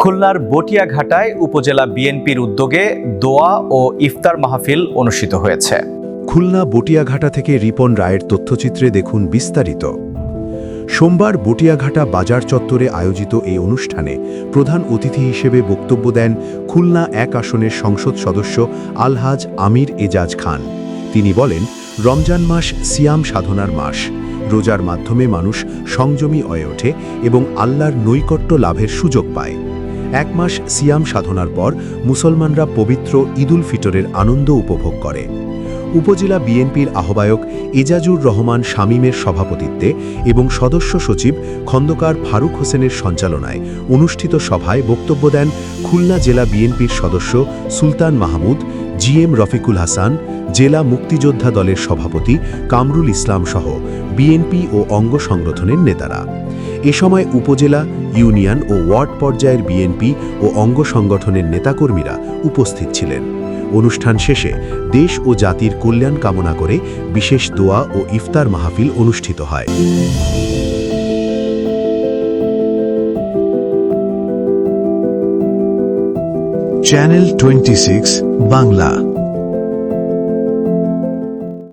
খুলনার বটিয়াঘাটায় উপজেলা বিএনপির উদ্যোগে দোয়া ও ইফতার মাহফিল অনুষ্ঠিত হয়েছে। খুলনা বটিয়াঘাটা থেকে রিপন রায়ের তথ্যচিত্রে দেখুন বিস্তারিত। সোমবার বটিয়াঘাটা বাজার চত্বরে আয়োজিত এই অনুষ্ঠানে প্রধান অতিথি হিসেবে বক্তব্য দেন খুলনা 1 আসনের সংসদ সদস্য আলহাজ আমির এজাজ খান। তিনি বলেন, রমজান মাস সিয়াম সাধনার মাস। রোজার মাধ্যমে মানুষ সংযমী হয়ে ওঠে এবং আল্লাহর নৈকট্য লাভের সুযোগ পায়। 1 মাস সিয়াম সাধনার পর মুসলমানরা পবিত্র ঈদুল ফিতরের আনন্দ উপভোগ করে। উপজেলা বিএনপির আহ্বায়ক এজাজুর রহমান শামীমের সভাপতিত্বে এবং সদস্য সচিব খন্দকার ফারুক হোসেনের সঞ্চালনায় অনুষ্ঠিত সভায় বক্তব্য দেন খুলনা জেলা বিএনপির সদস্য সুলতান মাহমুদ, জিএম রফিকুল হাসান, জেলা মুক্তিযোদ্ধা দলের সভাপতি কামরুল ইসলাম সহ বিএনপি ও অঙ্গ সংগঠনের নেতারা। এ সময় উপজেলা, ইউনিয়ন ও ওয়ার্ড পর্যায়ের বিএনপি ও অঙ্গ সংগঠনের নেতাকর্মীরা উপস্থিত ছিলেন। অনুষ্ঠান শেষে দেশ ও জাতির কল্যাণ কামনা করে বিশেষ দোয়া ও ইফতার মাহফিল অনুষ্ঠিত হয়। চ্যানেল 26 বাংলা।